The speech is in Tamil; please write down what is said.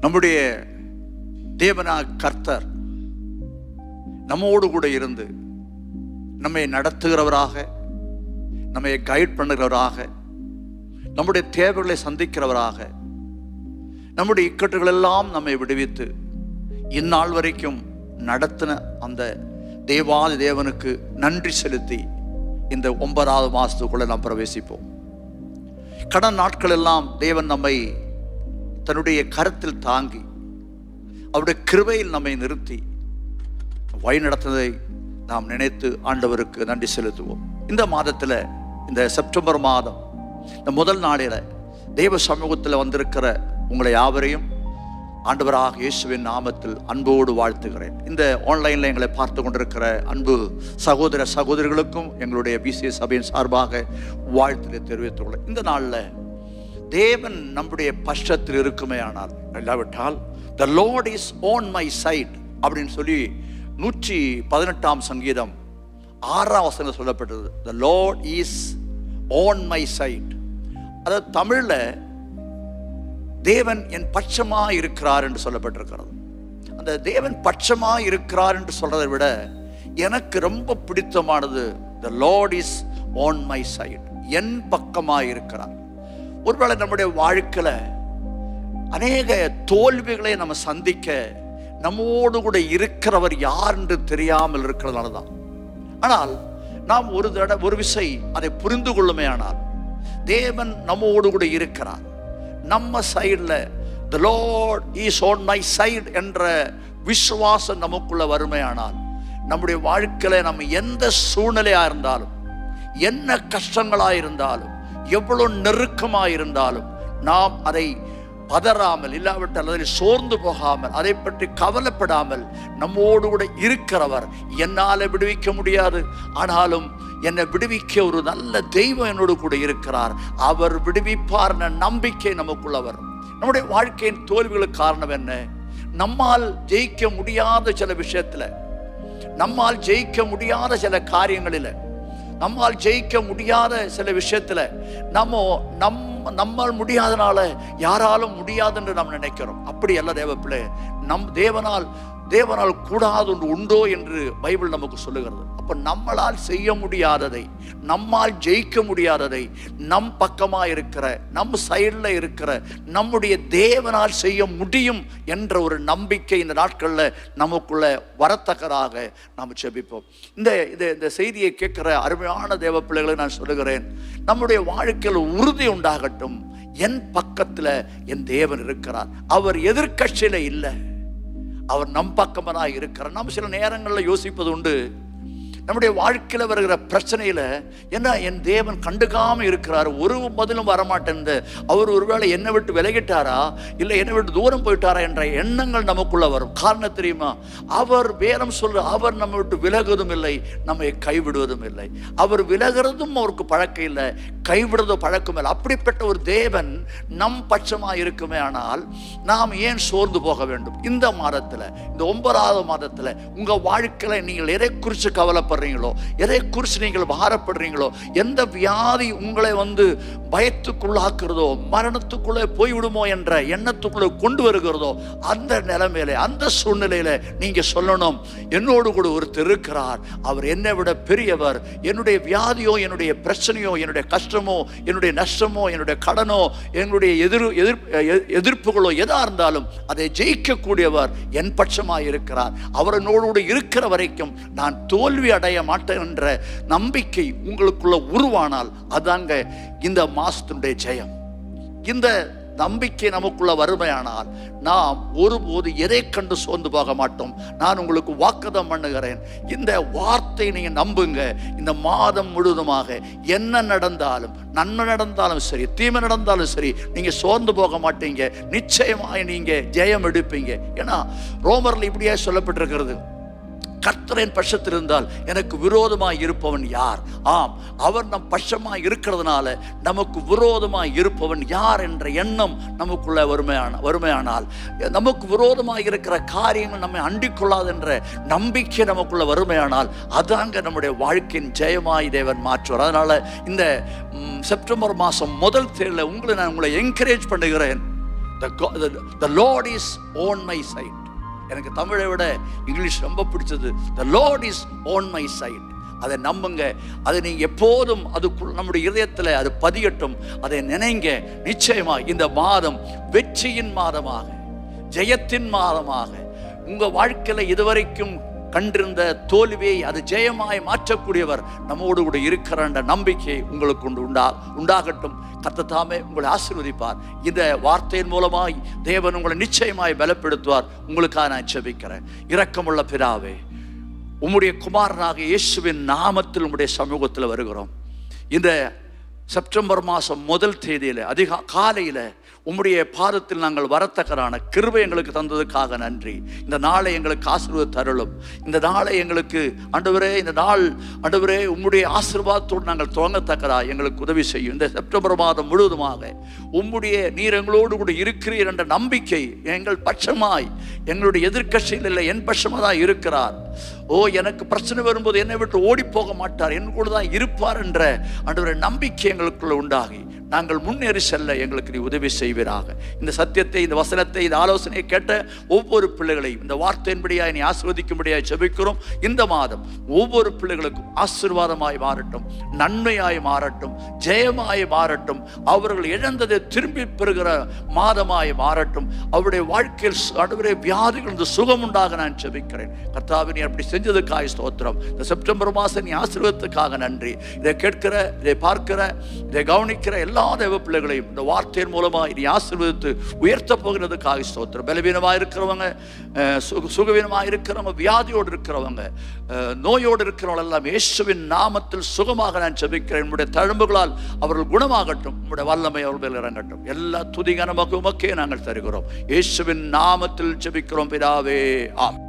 நம்முடைய தேவனாகிய கர்த்தர் நம்மோடு கூட இருந்து நம்மை நடத்துகிறவராக, நம்மை கைட் பண்ணுகிறவராக, நம்முடைய தேவைகளை சந்திக்கிறவராக, நம்முடைய இக்கட்டுகள் எல்லாம் நம்மை விடுவித்து இந்நாள் வரைக்கும் நடத்தின அந்த தேவாதி தேவனுக்கு நன்றி செலுத்தி இந்த 9வது மாதத்துக்குள்ளே நாம் பிரவேசிப்போம். கடந்த நாட்கள் எல்லாம் தேவன் நம்மை தன்னுடைய கரத்தில் தாங்கி அவருடைய கிருபையில் நம்மை நிறுத்தி வழி நடத்துவதை நாம் நினைத்து ஆண்டவருக்கு நன்றி செலுத்துவோம். இந்த மாதத்தில், இந்த செப்டம்பர் மாதம் இந்த முதல் நாளில் தேவ சமூகத்தில் வந்திருக்கிற உங்களை யாவரையும் ஆண்டவராக இயேசுவின் நாமத்தில் அன்போடு வாழ்த்துகிறேன். இந்த ஆன்லைனில் எங்களை பார்த்து கொண்டிருக்கிற அன்பு சகோதர சகோதரிகளுக்கும் எங்களுடைய BCA சபையின் சார்பாக வாழ்த்துக்களை தெரிவித்துள்ளேன். இந்த நாளில் தேவன் நம்முடைய பட்சத்தில் இருக்குமே ஆனால், இல்லாவிட்டால் the Lord is on my side அப்படின்னு சொல்லி 118ஆம் சங்கீதம் 6ஆம் வசனம் சொல்லப்பட்டது. the Lord is on my side. அதாவது தமிழில் தேவன் என் பட்சமாக இருக்கிறார் என்று சொல்லப்பட்டிருக்கிறது. அந்த தேவன் பட்சமாக இருக்கிறார் என்று சொல்றதை விட எனக்கு ரொம்ப பிடித்தமானது the Lord is on my side, என் பக்கமாக இருக்கிறார். ஒருவேளை நம்முடைய வாழ்க்கையில் அநேக தோல்விகளை நம்ம சந்திக்க நம்மோடு கூட இருக்கிறவர் யார் என்று தெரியாமல் இருக்கிறதுனால தான். ஆனால் நாம் ஒரு விசை அதை புரிந்து கொள்ளுமே ஆனால், தேவன் நம்மோடு கூட இருக்கிறார், நம்ம சைடில் the Lord is on my side என்ற விசுவாசம் நமக்குள்ள வறுமையானால், நம்முடைய வாழ்க்கையில் நம்ம எந்த சூழ்நிலையாக இருந்தாலும், என்ன கஷ்டங்களாக இருந்தாலும், எவ்வளவு நெருக்கமாக இருந்தாலும், நாம் அதை பதறாமல், இல்லாவிட்டால் அதில் சோர்ந்து போகாமல், அதை பற்றி கவலைப்படாமல் நம்மோடு கூட இருக்கிறவர் என்னால் விடுவிக்க முடியாது, ஆனாலும் என்னை விடுவிக்க ஒரு நல்ல தெய்வம் என்னோடு கூட இருக்கிறார், அவர் விடுவிப்பார் என்ற நம்பிக்கை நமக்குள்ள வரும். நம்முடைய வாழ்க்கையின் தோல்விகளுக்கு காரணம் என்ன? நம்மால் ஜெயிக்க முடியாத சில விஷயத்தில், நம்மால் ஜெயிக்க முடியாத சில காரியங்களில், நம்மால் ஜெயிக்க முடியாத சில விஷயத்தில் நம்மால் முடியாதனால யாராலும் முடியாது என்று நாம் நினைக்கிறோம். அப்படி அல்ல தேவப்பிள்ளை. தேவனால் கூடாது ஒன்று உண்டோ என்று பைபிள் நமக்கு சொல்லுகிறது. அப்ப நம்மளால் செய்ய முடியாததை, நம்மால் ஜெயிக்க முடியாததை நம் பக்கமாக இருக்கிற, நம் சைடில் இருக்கிற நம்முடைய தேவனால் செய்ய முடியும் என்ற ஒரு நம்பிக்கை இந்த நாட்களில் நமக்குள்ள வரத்தக்கதாக நாம் ஜெபிப்போம். இந்த செய்தியை கேட்கிற அருமையான தேவ பிள்ளைகளை நான் சொல்லுகிறேன், நம்முடைய வாழ்க்கையில் உறுதி உண்டாகட்டும். என் பக்கத்தில் என் தேவன் இருக்கிறார், அவர் எதிர்க்கட்சியில இல்லை, அவர் நம் பக்கமாக இருக்கிறார். நாம் சில நேரங்களில் யோசிப்பது உண்டு, நம்முடைய வாழ்க்கையில் வருகிற பிரச்சனையில் என்ன என் தேவன் கண்டுக்காம இருக்கிறார், ஒரு பதிலும் வரமாட்டேன், அவர் ஒருவேளை என்னை விட்டு விலகிட்டாரா, இல்லை என்னை விட்டு தூரம் போயிட்டாரா என்ற எண்ணங்கள் நமக்குள்ள வரும். காரணம் தெரியுமா? அவர் வேதம் சொல்ற, அவர் நம்ம விட்டு விலகுவதும் இல்லை, நம்மை கைவிடுவதும் இல்லை. அவர் விலகிறதும் அவருக்கு பழக்கம் இல்லை, கைவிடுறதும் பழக்கம் இல்லை. அப்படிப்பட்ட ஒரு தேவன் நம் பட்சமாக இருக்குமே ஆனால் நாம் ஏன் சோர்ந்து போக வேண்டும்? இந்த மாதத்தில், இந்த 9வது மாதத்தில் உங்க வாழ்க்கையில நீங்கள் எதை குறித்து கவலைப்படுறீங்களோ, எதை குறித்து நீங்கள் பாரப்படுறீங்களோ, எந்த வியாதி உங்களை பயத்துக்குள்ளாக்குறதோ, மரணத்துக்குள்ளே போய்விடுமோ என்ற எண்ணத்துக்குள்ளே கொண்டு வருகிறதோ, அந்த நிலைமையில, அந்த சூழ்நிலையில நீங்க சொல்லணும், என்னோடு கூட ஒருத்தர் இருக்கிறார், அவர் என்னை விட பெரியவர். என்னுடைய வியாதியோ, என்னுடைய பிரச்சனையோ, என்னுடைய கஷ்டமோ, என்னுடைய நஷ்டமோ, என்னுடைய கடனோ, என்னுடைய எதிர்ப்புகளோ எதா இருந்தாலும் அதை ஜெயிக்கக்கூடியவர் என் பட்சமாக இருக்கிறார். அவர் என்னோடு இருக்கிற வரைக்கும் நான் தோல்வி அடைய மாட்டேன் என்ற நம்பிக்கை உங்களுக்குள்ள உருவானால் அதாங்க இந்த மாசத்தினுடைய ஜெயம். இந்த நம்பிக்கை நமக்குள்ள வறுமையானால் நாம் ஒருபோது எதை கண்டு சோர்ந்து போக மாட்டோம். நான் உங்களுக்கு வாக்குதம் பண்ணுகிறேன், இந்த வார்த்தை நீங்க நம்புங்க. இந்த மாதம் முழுவதுமாக என்ன நடந்தாலும், நன்மை நடந்தாலும் சரி, தீமை நடந்தாலும் சரி, நீங்க சோர்ந்து போக மாட்டீங்க. நிச்சயமாய் நீங்க ஜெயம் எடுப்பீங்க. ஏன்னா ரோமர்ல இப்படியே சொல்லப்பட்டிருக்கிறது, கர்த்தரின் பட்சத்தில் இருந்தால் எனக்கு விரோதமாய் இருப்பவன் யார்? ஆம், அவர் நம் பட்சமாய் இருக்கிறதுனால நமக்கு விரோதமாய் இருப்பவன் யார் என்ற எண்ணம் நமக்குள்ள வறுமையானால், நமக்கு விரோதமாய் இருக்கிற காரியங்கள் நம்மை அண்டிக்கொள்ளாது என்ற நம்பிக்கை நமக்குள்ள வறுமையானால் அதாங்க நம்முடைய வாழ்க்கையின் ஜெயமாய் தேவன் மாற்றுவார். அதனால இந்த செப்டம்பர் மாதம் முதல் தேதியில் நான் உங்களை என்கரேஜ் பண்ணுகிறேன். The Lord is on my side. எனக்கு தமிழை விட இங்கிலீஷ் ரொம்ப பிடிச்சது. The Lord is on my side. அதை நம்புங்க. அதை நீங்க எப்போதும் அதுக்குள் நம்முடைய இதயத்தில் அது பதியட்டும். அதை நினைங்க. நிச்சயமா இந்த மாதம் வெற்றியின் மாதமாக, ஜெயத்தின் மாதமாக, உங்க வாழ்க்கையில இதுவரைக்கும் கண்டிருந்த தோல்வியை அது ஜெயமாய் மாற்றக்கூடியவர் நம்மோடு கூட இருக்கிற என்ற நம்பிக்கை உங்களுக்கு உண்டாகட்டும். கர்த்தர் தாமே உங்களை ஆசீர்வதிப்பார். இந்த வார்த்தையின் மூலமாய் தேவன் உங்களை நிச்சயமாய் பலப்படுத்துவார். உங்களுக்காக நான் ஜெபிக்கிறேன். இரக்கமுள்ள பிதாவே, உம்முடைய குமாரனாக இயேசுவின் நாமத்தில் உம்முடைய சமூகத்தில் வருகிறோம். இந்த செப்டம்பர் மாதம் 1 தேதியில் காலையில் உம்முடைய பாதத்தில் நாங்கள் வரத்தக்கரான கிருபை எங்களுக்கு தந்ததுக்காக நன்றி. இந்த நாளை எங்களுக்கு ஆசீர்வாதம் தருளும். இந்த நாளை எங்களுக்கு ஆண்டவரே, இந்த நாள் ஆண்டவரே உம்முடைய ஆசீர்வாதத்தோடு நாங்கள் துவங்கத்தக்கதா எங்களுக்கு உதவி செய்யும். இந்த செப்டம்பர் மாதம் முழுவதுமாக உம்முடைய நீர் எங்களோடு கூட இருக்கிறீர் என்ற நம்பிக்கை எங்கள் பட்சமாய், எங்களுடைய எதிர்க்கட்சியில் இல்லை, என் பட்சமாக தான் இருக்கிறார். எனக்கு பிரச்சனை வரும்போது என்னை விட்டு ஓடி போக மாட்டார், என் கூட தான் இருப்பார் என்ற ஆண்டவரே நம்பிக்கை எங்களுக்குள்ள உண்டாகி நாங்கள் முன்னேறி செல்ல எங்களுக்கு நீ உதவி செய்வீராக. இந்த சத்தியத்தை, இந்த வசனத்தை, இந்த ஆலோசனையை கேட்ட ஒவ்வொரு பிள்ளைகளையும் இந்த வார்த்தையின்படியாய் நீ ஆசீர்வதிக்கும்படியாய் ஜெபிக்கிறோம். இந்த மாதம் ஒவ்வொரு பிள்ளைகளுக்கும் ஆசீர்வாதமாய் மாறட்டும், நன்மையாய் மாறட்டும், ஜெயமாய் மாறட்டும், அவர்கள் இழந்ததை திரும்பி பெறுகிற மாதமாய் மாறட்டும். அவருடைய வாழ்க்கையில் ஆண்டவரே வியாதிகள் சுகம் உண்டாக நான் ஜெபிக்கிறேன். கர்த்தாவே, நீ அப்படி செஞ்சதுக்காக ஸ்தோத்திரம். இந்த செப்டம்பர் மாதம் நீ ஆசீர்வாதத்துக்காக நன்றி. இதை கேட்கிற, இதை பார்க்கிற, இதை கவனிக்கிற எல்லா தேவ பிள்ளைகளையும் இந்த வார்த்தையின் மூலமாக இனி ஆசீர்வதித்து உயர்த்த போகிறதுக்காக ஸ்தோத்திரம். பலவீனமாக இருக்கிறவங்க, சுகவீனமாக இருக்கிறவங்க, வியாதியோடு இருக்கிறவங்க, நோயோடு இருக்கிறவங்க எல்லாம் இயேசுவின் நாமத்தில் சுகமாக நான் ஜெபிக்கிறேன். என்னுடைய தழும்புகளால் அவர்கள் குணமாகட்டும். உங்களுடைய வல்லமை அவர்கள் இறங்கட்டும். எல்லா துதி கனமாக உமக்கே நாங்கள் தருகிறோம். இயேசுவின் நாமத்தில் ஜெபிக்கிறோம் பிதாவே. ஆமென்.